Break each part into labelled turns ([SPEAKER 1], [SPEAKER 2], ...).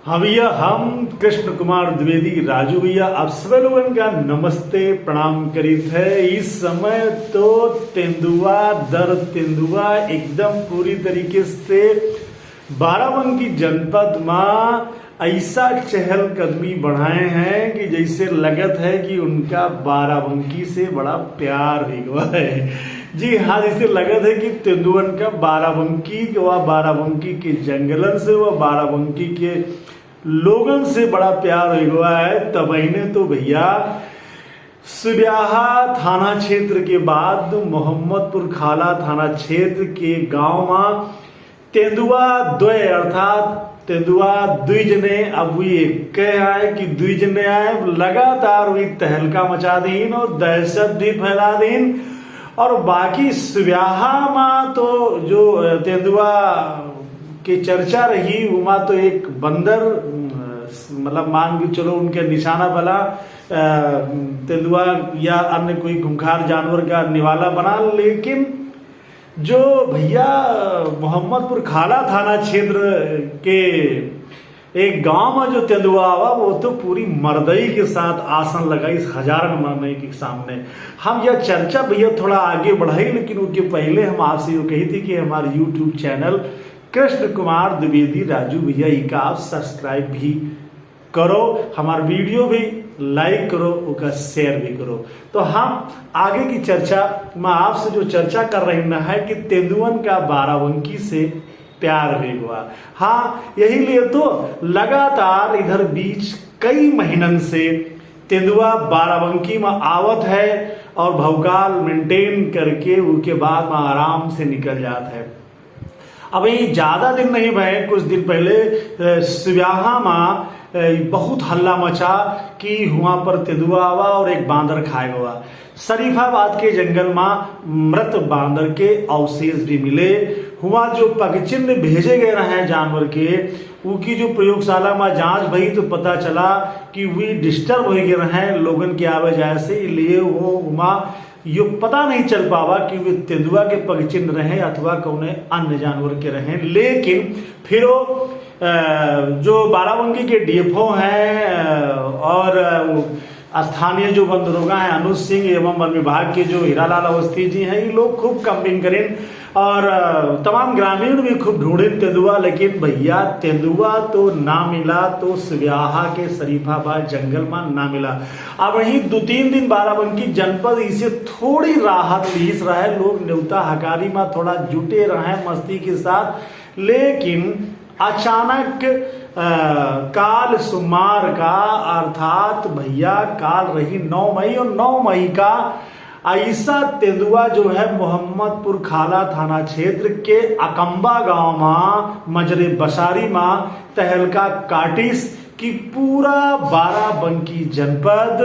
[SPEAKER 1] हाँ भैया, हम कृष्ण कुमार द्विवेदी राजू भैया आप सभी लोगों का नमस्ते प्रणाम करीत है। इस समय तो तेंदुआ दर तेंदुआ एकदम पूरी तरीके से बाराबंकी जनपद में ऐसा चहल कदमी बढ़ाए हैं कि जैसे लगत है कि उनका बाराबंकी से बड़ा प्यार भी हुआ है। जी हाँ, जैसे लगत है कि तेंदुअन का बाराबंकी के जंगलन से व बाराबंकी के लोगन से बड़ा प्यार हुआ है। तबहीने तो भैया सुब्याहा थाना क्षेत्र के बाद मोहम्मदपुर खाला थाना क्षेत्र के गांव में तेंदुआ द्वय अर्थात तेंदुआ दुई जने अब हुई एक आए कि दुई जने आए लगातार हुई तहलका मचा दीन और दहशत भी फैला दीन। और बाकी सुब्याहा में तो जो तेंदुआ की चर्चा रही वहाँ तो एक बंदर मतलब मान के चलो उनके निशाना बना तेंदुआ या अन्य कोई खूंखार जानवर का निवाला बना। लेकिन जो भैया मोहम्मदपुर खाला थाना क्षेत्र के एक गांव में जो तेंदुआ आवा वो तो पूरी मर्दई के साथ आसन लगाई हजारन मरने के सामने। हम यह चर्चा भैया थोड़ा आगे बढ़ाई, लेकिन उसके पहले हम आपसे ये कही थी कि हमारे यूट्यूब चैनल कृष्ण कुमार द्विवेदी राजू भैया का आप सब्सक्राइब भी करो, हमारा वीडियो भी लाइक करो, उसका शेयर भी करो। तो हम आगे की चर्चा में आपसे जो चर्चा कर रहे हैं कि तेंदुअन का बाराबंकी से प्यार भी हुआ। हाँ, यही लिए तो लगातार इधर बीच कई महीनन से तेंदुआ बाराबंकी में आवत है और भौकाल मेंटेन करके उसके बाद में आराम से निकल जाता है। अभी ज्यादा दिन नहीं भय, कुछ दिन पहले सुब्याहा में बहुत हल्ला मचा कि वहां पर तेंदुआ आवा और एक बांदर खाए हुआ। शरीफाबाद के जंगल में मृत बांदर के अवशेष भी मिले हुआ। जो पगचिन्ह भेजे गए रहे जानवर के उनकी जो प्रयोगशाला में जांच भई तो पता चला कि वे डिस्टर्ब हो गए रहे लोगन के आवे जाए से, इसलिए वो वहाँ ये पता नहीं चल पावा कि वे तेंदुआ के पगचिन्ह रहे अथवा कौन अन्य जानवर के रहे। लेकिन फिर जो बाराबंकी के डीएफओ हैं और स्थानीय जो वन दरोगा हैं अनुज सिंह एवं वन विभाग के जो हीरालाल अवस्थी जी हैं, ये लोग खूब कंपिंग करें और तमाम ग्रामीण भी खूब ढूंढें तेंदुआ। लेकिन भैया तेंदुआ तो ना मिला, तो सुब्याहा के शरीफाबाद जंगल में ना मिला। अब वहीं 2-3 दिन बाराबंकी जनपद इसे थोड़ी राहत लीस रहा है, लोग न्योता हकारी में थोड़ा जुटे रहे मस्ती के साथ। लेकिन अचानक काल सुमार का अर्थात भैया काल रही 9 मई और 9 मई का ऐसा तेंदुआ जो है मोहम्मदपुर खाला थाना क्षेत्र के अकम्बा गांव में मजरे बसारी में तहलका काटिस की पूरा बाराबंकी जनपद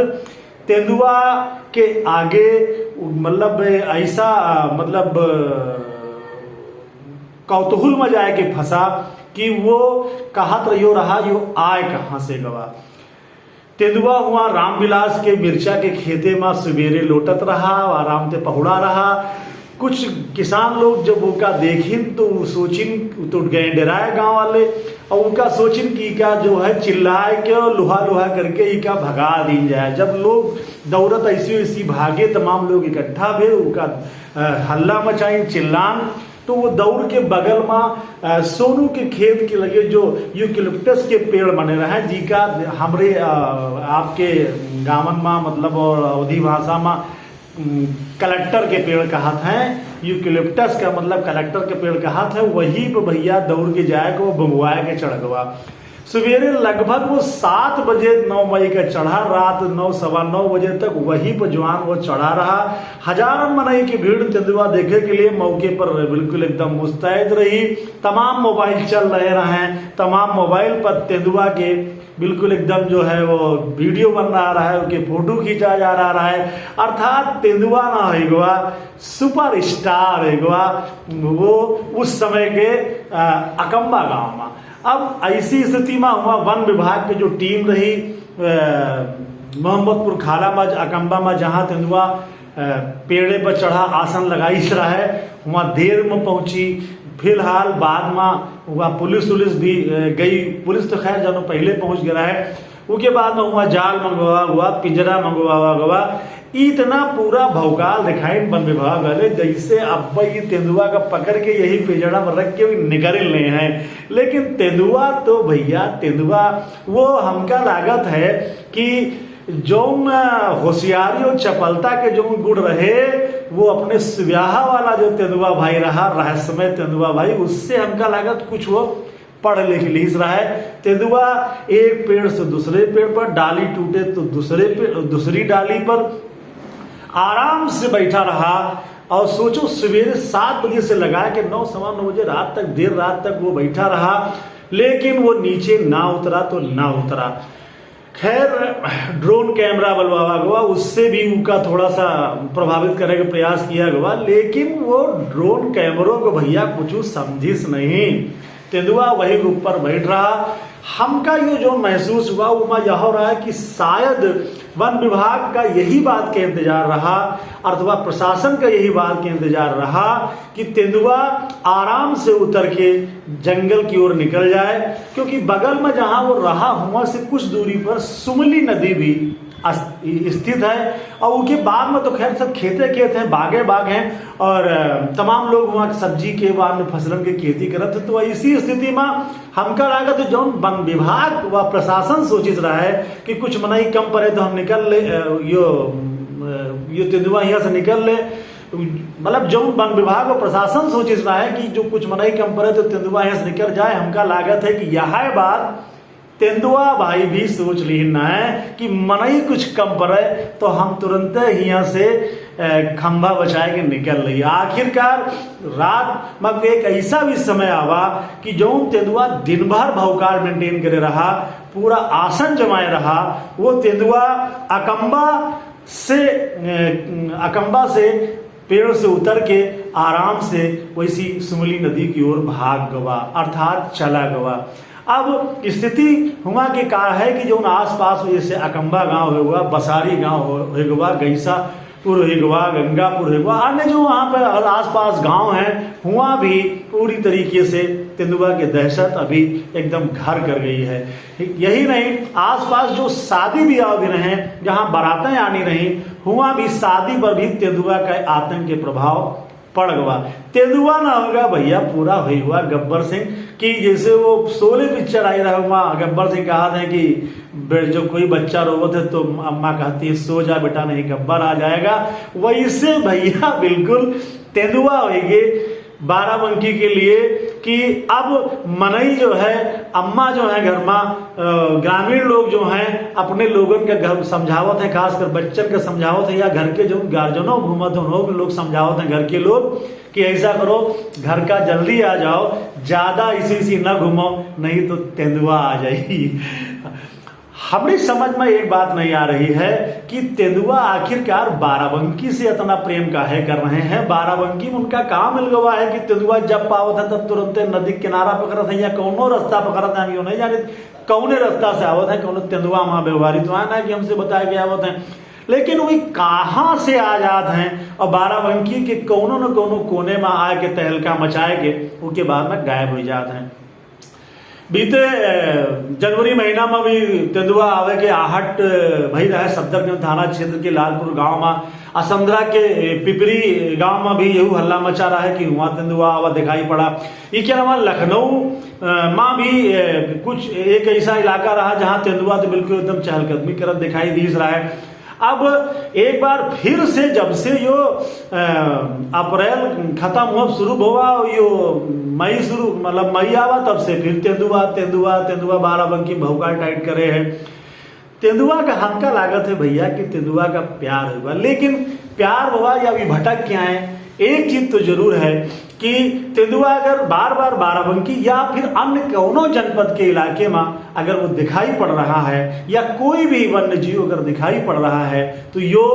[SPEAKER 1] तेंदुआ के आगे मतलब ऐसा मतलब कौतूहल में जाए के फंसा कि वो कहत रहा यो आए कहाँ से गवा। तेंदुआ हुआ रामविलास के मिर्चा के खेते में सवेरे लोटत रहा, आराम से पहुड़ा रहा। कुछ किसान लोग जब उनका देखिन तो सोचिन तो गए डराए गांव वाले और उनका सोचिन कि का जो है चिल्लाए के लोहा करके ही का भगा दी जाए। जब लोग दौड़त ऐसी भागे, तमाम लोग इकट्ठा भे उनका हल्ला मचाई चिल्लान, तो वो दौड़ के बगल में सोनू के खेत के लगे जो यूकेलिप्टस के पेड़ बने रहे जी का हमरे आपके गावन में मतलब और अवधी भाषा में कलेक्टर के पेड़ कहत हैं। यूकेलिप्टस का मतलब कलेक्टर के पेड़ कहत है। वही पे भैया दौड़ के जाए को बंगुआए के चढ़ गवा। सवेरे लगभग वो 7 बजे 9 मई का चढ़ा, रात 9 सवा 9 बजे तक वहीं पर जवान वो चढ़ा रहा। हजारों मनई की भीड़ तेंदुआ देखे के लिए मौके पर बिल्कुल एकदम मुस्तैद रही। तमाम मोबाइल चल रहे, तमाम मोबाइल पर तेंदुआ के बिल्कुल एकदम जो है वो वीडियो बन रहा है, उनके फोटो खींचा जा रहा है। अर्थात तेंदुआ ना होगा सुपर स्टार होगा वो उस समय के अकम्बा गांव में। अब ऐसी स्थिति में हुआ वन विभाग की जो टीम रही मोहम्मदपुर खाला में अकम्बा में जहाँ तेंदुआ पेड़े पर चढ़ा आसन लगाई रहा है, वहाँ देर में पहुंची। फिलहाल बाद में वहाँ पुलिस भी गई, पुलिस तो खैर जानो पहले पहुंच गया है। उसके बाद में वहाँ जाल मंगवा हुआ, पिंजरा मंगवा हुआ, इतना पूरा भौकाल दिखाई वन विभाग वाले जैसे अब ये तेंदुआ का पकड़ के यही पिंजरा में रख के निकल रहे हैं। लेकिन तेंदुआ तो भैया तेंदुआ वो हमका लागत है कि जौन होशियारी और चपलता के जो गुण रहे वो अपने ब्याह वाला जो तेंदुआ भाई रहा, रहस्यमय तेंदुआ भाई, उससे हमका लागत कुछ वो पढ़ लिख रहा है। तेंदुआ एक पेड़ से दूसरे पेड़ पर, डाली टूटे तो दूसरी डाली पर आराम से बैठा रहा। और सोचो सवेरे 7 बजे से लगा के 9-9 बजे रात तक, देर रात तक वो बैठा रहा, लेकिन वो नीचे ना उतरा तो ना उतरा। खैर ड्रोन कैमरा बलवावा गया, उससे भी उनका थोड़ा सा प्रभावित करने का प्रयास किया गया, लेकिन वो ड्रोन कैमरों को भैया कुछ समझिस नहीं। तेंदुआ वही रूप पर बैठ रहा। हमका ये जो महसूस हुआ वो यह हो रहा है कि शायद वन विभाग का यही बात का इंतजार रहा अथवा प्रशासन का यही बात का इंतजार रहा कि तेंदुआ आराम से उतर के जंगल की ओर निकल जाए, क्योंकि बगल में जहां वो रहा हुआ से कुछ दूरी पर सुमली नदी भी स्थित है। और उसके बाद में तो खैर सब खेत हैं, बाग हैं, और तमाम लोग वहाँ सब्जी के बाद फसलन की खेती करते। तो इसी स्थिति में हमका लागत है जौन वन विभाग व प्रशासन सोचित रहा है कि कुछ मनाई कम पड़े तो हम निकल ले, यो तेंदुआ यहाँ से निकल ले, मतलब जो वन विभाग और प्रशासन सोचित रहा है कि जो कुछ मनाई कम पड़े तो तेंदुआ यहाँ से निकल जाए। हमका लागत है कि यह बात तेंदुआ भाई भी सोच ली ना है कि मनई कुछ कम पड़े तो हम तुरंत ही यहाँ से खंभा बचाए के निकल रही। आखिरकार रात में एक ऐसा भी समय आवा कि जो तेंदुआ दिन भर भौकाल मेंटेन करे रहा, पूरा आसन जमाए रहा, वो तेंदुआ अकम्बा से पेड़ से उतर के आराम से वैसी सुमली नदी की ओर भाग गवा, अर्थात चला गवा। अब स्थिति हुआ के का है कि जो आसपास जैसे अकम्बा गांव हुआ, बसारी गांव हुआ, गैसापुर हुआ, गंगापुर हुआ, अन्य जो वहाँ पर आसपास गांव हैं हुआ भी पूरी तरीके से तेंदुआ की दहशत अभी एकदम घर कर गई है। यही नहीं, आसपास जो शादी ब्याह भी रहे, जहाँ बारातें आनी रही, हुआ भी शादी पर भी तेंदुआ का आतंक के प्रभाव पड़ गया। तेंदुआ ना होगा भैया पूरा हुआ गब्बर सिंह की, जैसे वो 16 पिक्चर आई रहा हुआ, गब्बर सिंह कहा था कि जो कोई बच्चा रोवत है तो अम्मा कहती है सो जा बेटा नहीं गब्बर आ जाएगा, वैसे भैया बिल्कुल तेंदुआ होगी बाराबंकी के लिए कि अब मनई जो है, अम्मा जो है घर में, ग्रामीण लोग जो हैं अपने लोगों के घर समझावत है, खासकर बच्चन के समझावत है, या घर के जो गार्जियनों घूमत हैं लोग समझावत हैं घर के लोग कि ऐसा करो घर का जल्दी आ जाओ, ज्यादा इसी न घूमो नहीं तो तेंदुआ आ जाएगी। हमारी समझ में एक बात नहीं आ रही है कि तेंदुआ आखिरकार बाराबंकी से इतना प्रेम काहे कर रहे हैं। बाराबंकी में उनका काम मिल गया है कि तेंदुआ जब पावत है तब तुरंत नदी किनारा पकड़त है या कौनो रास्ता पकड़त है, नहीं जाने कौने रास्ता से आवत है, कौनो तेंदुआ वहां व्यवहारित तो आना कि हमसे बताया गया आवत है, लेकिन वही कहाँ से आजाद हैं और बाराबंकी के कोनो न कोनो कोने में आए के तहलका मचाए के उसके बाद में गायब हो जाते हैं। बीते जनवरी महीना में भी तेंदुआ आवे के आहट भई रहा है। सफदरजंग थाना क्षेत्र के लालपुर गांव में, असंद्रा के पिपरी गांव में भी यही हल्ला मचा रहा है कि वहां तेंदुआ आवा दिखाई पड़ा। इसके अलावा लखनऊ में भी कुछ एक ऐसा इलाका रहा जहां तेंदुआ तो बिल्कुल एकदम चहलकदमी करत दिखाई दी रहा है। अब एक बार फिर से जब से यो अप्रैल खत्म हुआ शुरू हुआ, यो मई शुरू मतलब मई आवा तब से फिर तेंदुआ बाराबंकी भौकाल टाइट करे है। तेंदुआ का हमका लागत है भैया कि तेंदुआ का प्यार हुआ, लेकिन प्यार हुआ या अभी भटक क्या है, एक चीज तो जरूर है कि तेंदुआ अगर बार बार बाराबंकी या फिर अन्य कोनो जनपद के इलाके में अगर वो दिखाई पड़ रहा है या कोई भी वन्य जीव अगर दिखाई पड़ रहा है तो यो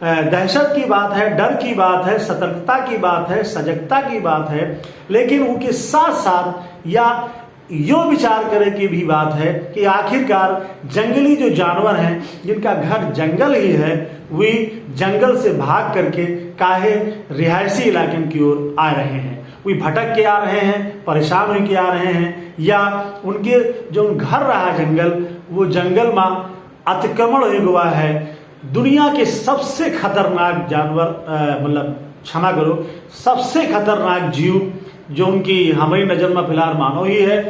[SPEAKER 1] दहशत की बात है, डर की बात है, सतर्कता की बात है, सजगता की बात है, लेकिन उनके साथ साथ या यो विचार करे की भी बात है कि आखिरकार जंगली जो जानवर हैं जिनका घर जंगल ही है, वे जंगल से भाग करके काहे रिहायशी इलाके की ओर आ रहे हैं। वे भटक के आ रहे हैं, परेशान हो के आ रहे हैं, या उनके जो घर रहा जंगल, वो जंगल में अतिक्रमण हो गया है। दुनिया के सबसे खतरनाक जानवर, मतलब क्षमा करो, सबसे खतरनाक जीव जो उनकी हमारी नज़र में फिलहाल मानव ही है,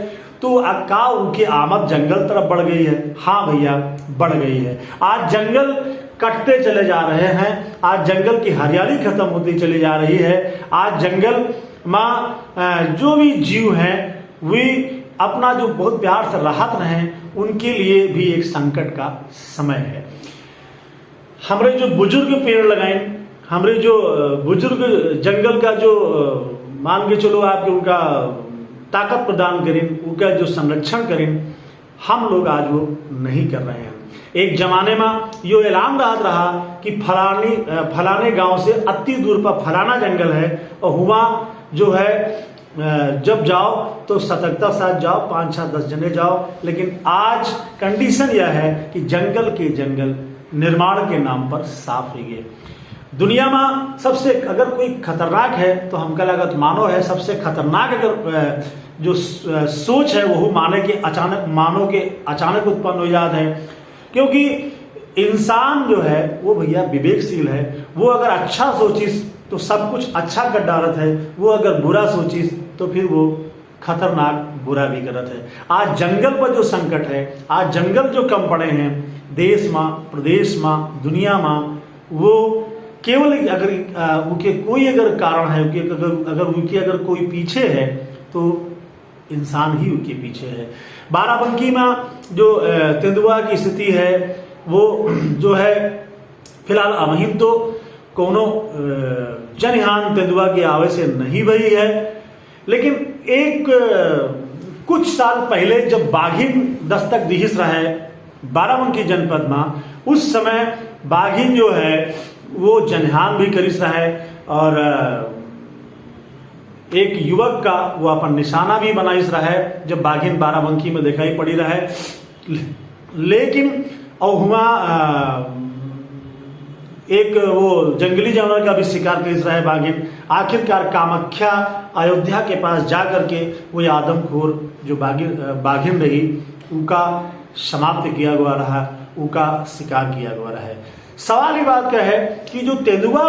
[SPEAKER 1] तो का उनकी आमद जंगल तरफ बढ़ गई है। हाँ भैया, बढ़ गई है। आज जंगल कटते चले जा रहे हैं, आज जंगल की हरियाली खत्म होती चली जा रही है। आज जंगल में जो भी जीव हैं वे अपना जो बहुत प्यार से राहत रहे, उनके लिए भी एक संकट का समय है। हमारे जो बुजुर्ग पेड़ लगाए, हमारे जो बुजुर्ग जंगल का जो मान के चलो आपके उनका ताकत प्रदान करें, उनका जो संरक्षण करें, हम लोग आज वो नहीं कर रहे हैं। एक जमाने में यो ऐलान रहा कि फलाने गांव से अति दूर पर फलाना जंगल है, और हुआ जो है जब जाओ तो सतर्कता साथ जाओ, 5, 6, 10 जने जाओ। लेकिन आज कंडीशन यह है कि जंगल के जंगल निर्माण के नाम पर साफ हो गए। दुनिया में सबसे अगर कोई खतरनाक है तो हमका लगा तो मानव है। सबसे खतरनाक अगर जो सोच है वो मानव के अचानक उत्पन्न हो जाता है, क्योंकि इंसान जो है वो भैया विवेकशील है। वो अगर अच्छा सोचिस तो सब कुछ अच्छा कर डालत है, वो अगर बुरा सोचिस तो फिर वो खतरनाक बुरा भी करत है। आज जंगल पर जो संकट है, आज जंगल जो कम पड़े हैं देश में, प्रदेश में, दुनिया में, वो केवल अगर उनके कोई अगर कारण है, उनके अगर कोई पीछे है तो इंसान ही उनके पीछे है। बाराबंकी में जो तेंदुआ की स्थिति है वो जो है फिलहाल अमहिम तो कोनो जनहान तेंदुआ की आवे से नहीं भई है, लेकिन एक कुछ साल पहले जब बाघिन दस्तक दिहिस रहे बाराबंकी जनपद में, उस समय बाघिन जो है वो जनहान भी करिस रहे, और एक युवक का वो अपन निशाना भी बनाइस रहे जब बाघिन बाराबंकी में दिखाई पड़ी रहे। लेकिन और हुआ एक वो जंगली जानवर का भी शिकार करिस रहे बाघिन। आखिरकार कामाख्या अयोध्या के पास जा करके वो आदमखोर जो बाघिन रही उनका समाप्त किया गया रहा, उनका शिकार किया गया रहा। सवाल ये बात का है कि जो तेंदुआ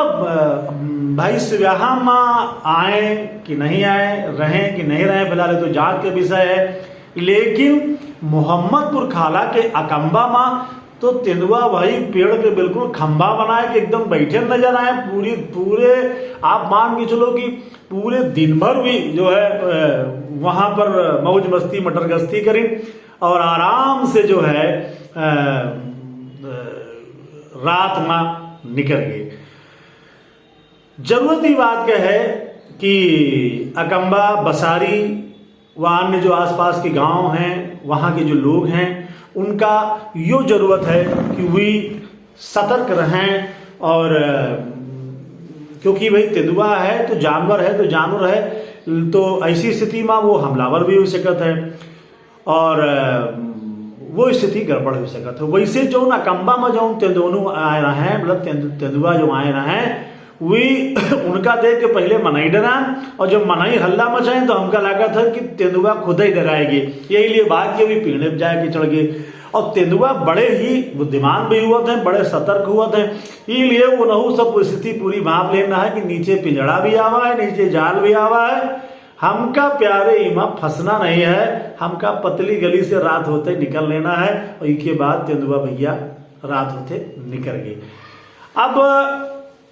[SPEAKER 1] भाई स्व्याहा में आए कि नहीं आए, रहें कि नहीं रहें, फिलहाल तो जांच का विषय है। लेकिन मोहम्मदपुर खाला के अकम्बा में तो तेंदुआ भाई पेड़ के बिल्कुल खंबा बनाए कि एकदम बैठे नजर आए। पूरे आप मान के चलो कि पूरे दिन भर भी जो है वहां पर मौज मस्ती मटर गश्ती करें और आराम से जो है रात में निकल गए। जरूरत ही बात क्या है कि अकम्बा, बसारी व अन्य जो आसपास के गांव हैं, वहां के जो लोग हैं, उनका यो जरूरत है कि वे सतर्क रहें। और क्योंकि भाई तेंदुआ है तो जानवर है, तो ऐसी स्थिति में वो हमलावर भी हो सकता है और वो स्थिति गड़बड़ हो सकता है। वैसे जो अकम्बा में जो तेंदुआ आए रहे हैं, मतलब तेंदुआ जो आए रहे हैं, वे उनका देख के पहले मनाई डरान, और जब मनाई हल्ला मचाए तो हमका लगा था कि तेंदुआ खुद ही डराएगी। यही लिए भाग के भी पीढ़े में जाके चढ़ गए। और तेंदुआ बड़े ही बुद्धिमान भी हुआ थे, बड़े सतर्क हुआ थे, इसलिए वो नहू सब स्थिति पूरी भाप लेना है कि नीचे पिंजड़ा भी आवा है, नीचे जाल भी आवा है। हमका प्यारे इमा फंसना नहीं है, हमका पतली गली से रात होते निकल लेना है। और इसके बाद तेंदुआ भैया रात होते निकल गए। अब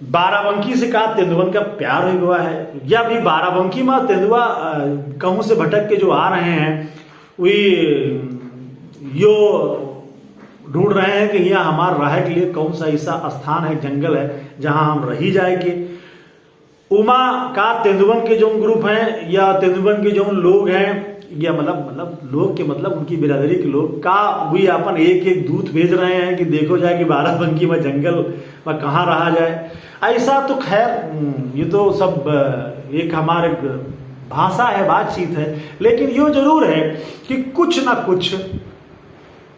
[SPEAKER 1] बाराबंकी से कहा तेंदुआ का प्यार हो गया है, या भी बाराबंकी में तेंदुआ कहूं से भटक के जो आ रहे हैं, वे यो ढूंढ रहे हैं कि यहाँ हमारे रह के लिए कौन सा ऐसा स्थान है, जंगल है जहां हम रही जाएंगे। उमा का तेंदुअन के जो ग्रुप हैं या तेंदुअन के जो लोग हैं, या मतलब लोग के मतलब उनकी बिरादरी के लोग का भी अपन एक दूत भेज रहे हैं कि देखो जाए कि बाराबंकी में जंगल में कहाँ रहा जाए। ऐसा तो खैर ये तो सब एक हमारे भाषा है, बातचीत है, लेकिन ये जरूर है कि कुछ ना कुछ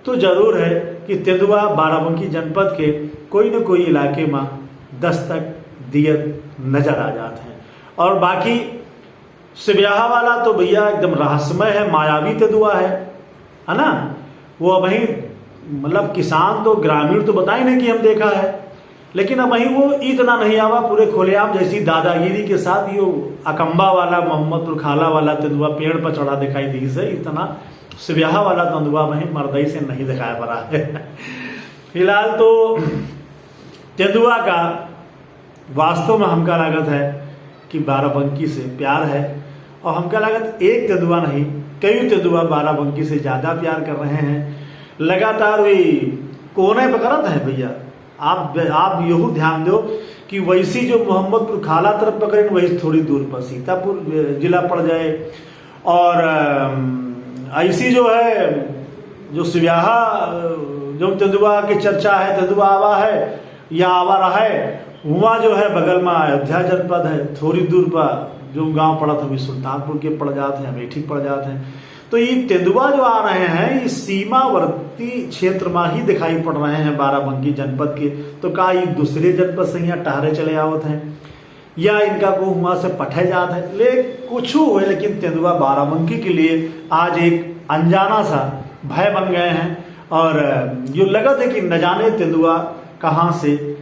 [SPEAKER 1] तो जरूर है कि तेंदुआ बाराबंकी जनपद के कोई न कोई इलाके में दस्तक दियत नजर आ जाते हैं। और बाकी सिब्याहा वाला तो भैया एकदम रहस्यमय है, मायावी तेंदुआ है ना। वो अब वही मतलब किसान तो ग्रामीण तो बता ही नहीं कि हम देखा है, लेकिन अब वही वो इतना नहीं आवा पूरे खुलेआम जैसी दादागिरी के साथ ये अकम्बा वाला मोहम्मदपुर खाला वाला तेंदुआ पेड़ पर चढ़ा दिखाई दी से, इतना सिब्याहा वाला तेंदुआ वही मर्दई से नहीं दिखाया पड़ा है। फिलहाल तो तेंदुआ का वास्तव में हमका लागत है कि बाराबंकी से प्यार है, और हमका लागत एक तेंदुआ नहीं कई तेंदुआ बाराबंकी से ज़्यादा प्यार कर रहे हैं। लगातार वही कोने पकड़त है भैया। आप यहू ध्यान दो कि वैसी जो मोहम्मदपुर खाला तरफ पकड़े वही थोड़ी दूर पर सीतापुर जिला पड़ जाए, और ऐसी जो है जो सिब्याहा जो तेंदुआ की चर्चा है, तेंदुआ आवा है या आवा रहा है, वहाँ जो है बगल में अयोध्या जनपद है, थोड़ी दूर पर जो गांव पड़ा था सुल्तानपुर के पड़ जाते हैं, अमेठी पड़ जाते हैं। तो ये तेंदुआ जो आ रहे हैं ये सीमावर्ती क्षेत्र में ही दिखाई पड़ रहे हैं बाराबंकी जनपद के। तो का ये दूसरे जनपद से यहाँ टहरे चले आवत हैं या इनका को वहाँ से पठे जात है, ले कुछ हुए, लेकिन तेंदुआ बाराबंकी के लिए आज एक अनजाना सा भय बन गए हैं। और ये लगत है कि न जाने तेंदुआ कहाँ से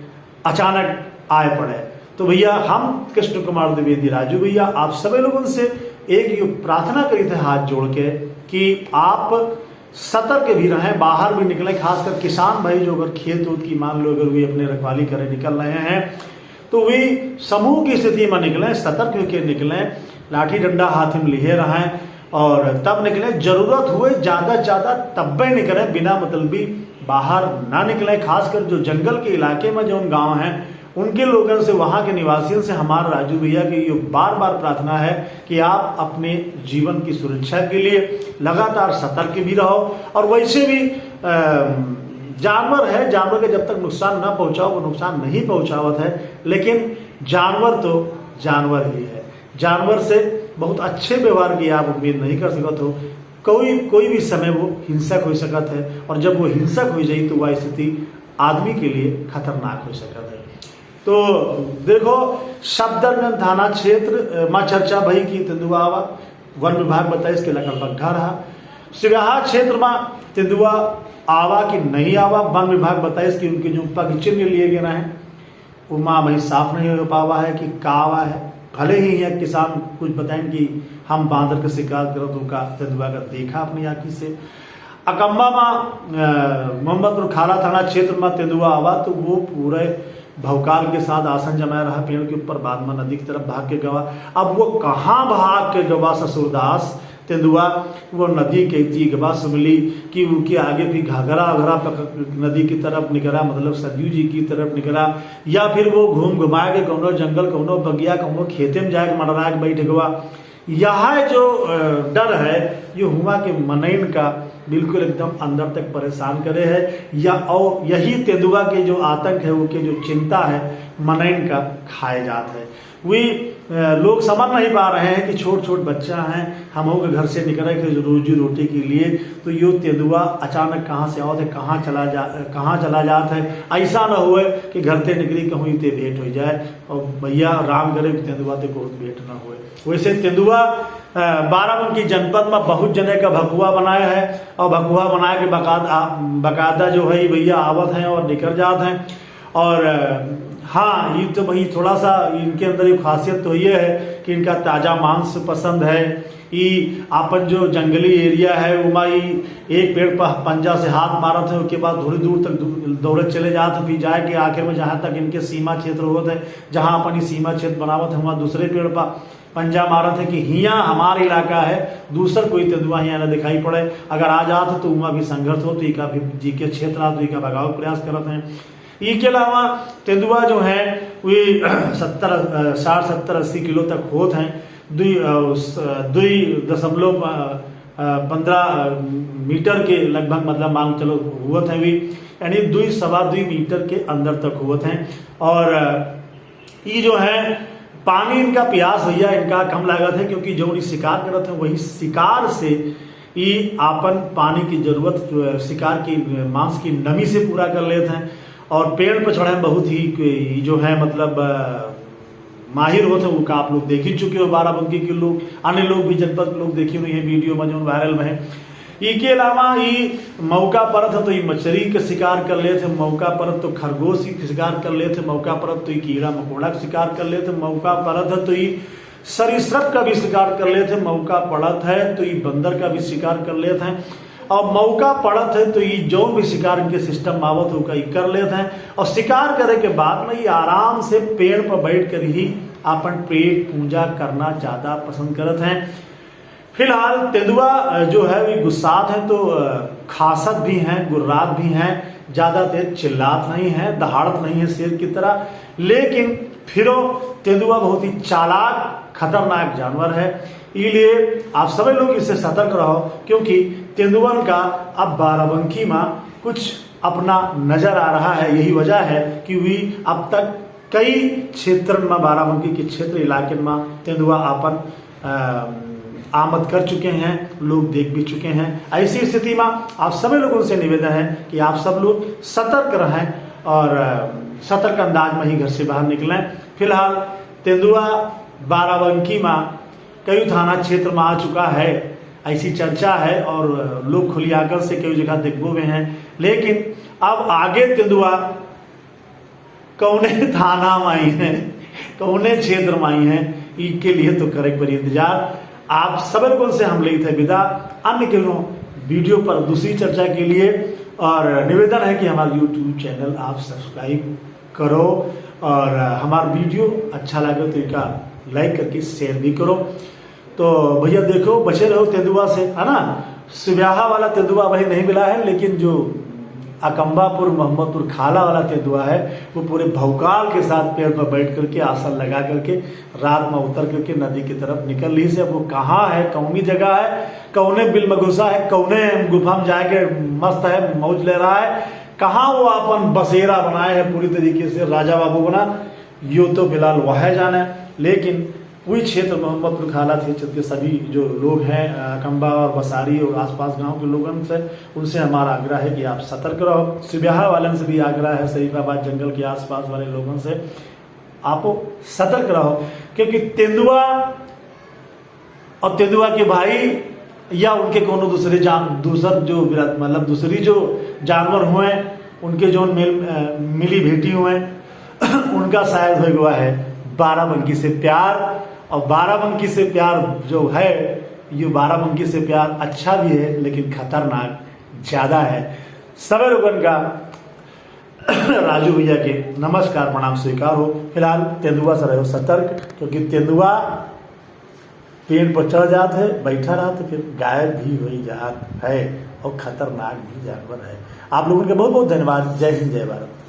[SPEAKER 1] अचानक आए पड़े। तो भैया हम कृष्ण कुमार द्विवेदी राजू भैया आप सभी लोगों से एक ये प्रार्थना करी थे हाथ जोड़ के कि आप सतर्क भी रहें, बाहर भी निकलें, खासकर किसान भाई जो अगर खेत उत की मान लो अगर वे अपने रखवाली करे निकल रहे हैं तो वे समूह की स्थिति में निकलें, सतर्क होकर निकलें, लाठी डंडा हाथ में लिए रहें और तब निकलें। जरूरत हुए ज़्यादा ज़्यादा तब्बे निकलें, बिना मतलब भी बाहर ना निकलें। खासकर जो जंगल के इलाके में जो गाँव हैं उनके लोगों से, वहाँ के निवासियों से हमारा राजू भैया की ये बार बार प्रार्थना है कि आप अपने जीवन की सुरक्षा के लिए लगातार सतर्क भी रहो। और वैसे भी जानवर है, जानवर के जब तक नुकसान ना पहुँचाओ वो नुकसान नहीं पहुँचावत है, लेकिन जानवर तो जानवर ही है। जानवर से बहुत अच्छे व्यवहार की आप उम्मीद नहीं कर सकते हो। कोई भी समय वो हिंसक हो सकता है, और जब वो हिंसक हो जाए तो वह स्थिति आदमी के लिए खतरनाक हो सकता है। तो देखो सफदरजंग थाना क्षेत्र माँ चर्चा भई की तेंदुआ आवा, वन विभाग बताए इसके लगभग बग्घा रहा। सिब्याहा क्षेत्र में तेंदुआ आवा कि नहीं आवा, वन विभाग बताए इसकी उनके जो पग चिन्ह लिए गए हैं वो माँ वही साफ नहीं हो पावा है कि का आवा है। भले ही है किसान कुछ बताएं कि हम बांदर का शिकार करो तो का तेंदुआ का देखा अपनी आँखी से। अकम्बा में मोहम्मदपुर खाला थाना क्षेत्र में तेंदुआ आवा तो वो पूरे भवकाल के साथ आसन जमाया रहा पेड़ के ऊपर, बाद में नदी की तरफ भाग के गवा। अब वो कहाँ भाग के गवा ससुरदास तेंदुआ, वो नदी के ती गवा सुमली कि उनके आगे भी घाघरा नदी की तरफ निकला, मतलब सरयू जी की तरफ निकला, या फिर वो घूम घुमा के कोनो जंगल कोनो बगिया कोनो खेते में जाके मंडरा के बैठ गवा। यह जो डर है ये हुआ कि मनैन का बिल्कुल एकदम अंदर तक परेशान करे है, या और यही तेंदुआ के जो आतंक है वो के जो चिंता है मनैन का खाए जात है। वे लोग समझ नहीं पा रहे हैं कि छोट छोट बच्चा हैं, हम लोग घर से निकले थे रोजी रोटी के लिए, तो ये तेंदुआ अचानक कहाँ से आओ थे, कहाँ चला जाता है। ऐसा ना हुए कि घर से निकली कहूँ ते भेंट हो जाए, और भैया राम करे तेंदुआ ते बहुत भेंट ना हुए। वैसे तेंदुआ बाराबंकी जनपद में बहुत जने का भकुआ बनाया है, और भकुआ बनाए के बकायदा जो है भैया आवत हैं और निकल जाते हैं। और हाँ ये तो भाई थोड़ा सा इनके अंदर एक खासियत तो ये है कि इनका ताज़ा मांस पसंद है। ये अपन जो जंगली एरिया है वहाँ एक पेड़ पर पंजा से हाथ मारत है, उसके बाद थोड़ी दूर तक दौड़े चले जाते, फिर जाए कि आखिर में जहाँ तक इनके सीमा क्षेत्र होते हैं, जहाँ अपन सीमा क्षेत्र बनावत है वहाँ दूसरे पेड़ पर पंजा मारत है कि हियाँ हमारा इलाका है, दूसर कोई तेंदुआ यहाँ न दिखाई पड़े। अगर आ जाते तो वहाँ भी संघर्ष हो, तो इका भी जी के क्षेत्र आ तो इका भगाव प्रयास करते हैं। इसके अलावा तेंदुआ जो है वे 60-70-80 किलो तक होते हैं। 2.15 मीटर के लगभग मतलब मांग चलो हुआ था, यानी 2-2.25 मीटर के अंदर तक हुआ हैं। और ये जो है पानी इनका प्यास भैया इनका कम लागत है, क्योंकि जो शिकार करते हैं वही शिकार से ये आपन पानी की जरूरत शिकार की मांस की नमी से पूरा कर लेते हैं। और पेड़ पर चढ़े बहुत ही जो है मतलब माहिर होते हैं उनका आप लोग देख ही चुके हो। बाराबंकी के लोग, अन्य लोग भी, जनपद के लोग देखी हुई है वीडियो में जो वायरल में है। इसके अलावा ये मौका पर था तो ये मछली का शिकार कर लेते, मौका पर तो खरगोश की शिकार कर लेते, मौका पर तो ये कीड़ा मकोड़ा का शिकार कर लेते, मौका पर था तो ये सरीसृप का भी शिकार कर लेते, मौका पड़त है तो ये बंदर का भी शिकार कर लेते हैं, और मौका पड़त है तो ये जो भी शिकार इनके सिस्टम आवत है उसका कर लेते हैं। और शिकार करे के बाद में ये आराम से पेड़ पर बैठ कर ही अपन पेट पूजा करना ज्यादा पसंद करते हैं। फिलहाल तेंदुआ जो है वो गुस्सात है तो खासत भी हैं, गुर्रात भी हैं, ज्यादा तेज चिल्लात नहीं है, दहाड़त नहीं है शेर की तरह, लेकिन फिरो तेंदुआ बहुत ही चालाक खतरनाक जानवर है। इसलिए आप सभी लोग इससे सतर्क रहो, क्योंकि तेंदुअन का अब बाराबंकी में कुछ अपना नजर आ रहा है। यही वजह है कि वे अब तक कई क्षेत्र में, बाराबंकी के क्षेत्र इलाके में तेंदुआ अपन आमद कर चुके हैं, लोग देख भी चुके हैं। ऐसी स्थिति में आप सभी लोगों से निवेदन है कि आप सब लोग सतर्क रहें और सतर्क अंदाज में ही घर से बाहर निकलें। फिलहाल तेंदुआ बाराबंकी में कई थाना क्षेत्र में आ चुका है, ऐसी चर्चा है, और लोग खुली आकर से कई जगह देखबो में हैं। लेकिन अब आगे तेंदुआ कौने थाना में आई है, कौने क्षेत्र में आई है, इसके लिए तो करे पर इंतजार। आप सभी लोगों से हम लेते हैं विदा अन्य किरणों वीडियो पर दूसरी चर्चा के लिए, और निवेदन है कि हमारा YouTube चैनल आप सब्सक्राइब करो, और हमारा वीडियो अच्छा लगे तो इसका लाइक करके शेयर भी करो। तो भैया देखो, बचे रहो तेंदुआ से, है ना। सुब्याहा वाला तेंदुआ वही नहीं मिला है, लेकिन जो अकम्बापुर मोहम्मदपुर खाला वाला तेंदुआ है वो पूरे भौकाल के साथ पेड़ पर बैठ करके आसन लगा करके रात में उतर करके नदी की तरफ निकल रही से। अब वो कहाँ है, कौनी जगह है, कौने बिल में घुसा है, कौने गुफा में जाके मस्त है, मौज ले रहा है, कहाँ वो अपन बसेरा बनाए है पूरी तरीके से राजा बाबू बना, यो तो फिलहाल वह जाने। लेकिन वही क्षेत्र मोहम्मदपुर खाला क्षेत्र के सभी जो लोग हैं, अकम्बा और बसारी और आसपास गांव के लोगों से, उनसे हमारा आग्रह है कि आप सतर्क रहो। सुब्याहा वाले से भी आग्रह है, शरीफाबाद जंगल के आसपास वाले लोगों से आप सतर्क रहो, क्योंकि तेंदुआ और तेंदुआ के भाई या उनके कोनो दूसरे जो मतलब दूसरी जो जानवर हुए उनके जो मिली भेटी हुए उनका शायद हो गया है बाराबंकी से प्यार। और बाराबंकी से प्यार जो है, ये बाराबंकी से प्यार अच्छा भी है लेकिन खतरनाक ज्यादा है। सभी लोगों का राजू भैया के नमस्कार प्रणाम स्वीकार हो। फिलहाल तेंदुआ से रहो सतर्क, क्योंकि तेंदुआ पेड़ पर चढ़ जाते है, बैठा रहा तो फिर गायब भी हो जात है, और खतरनाक भी जानवर है। आप लोगों का बहुत बहुत धन्यवाद। जय हिंद, जय भारत।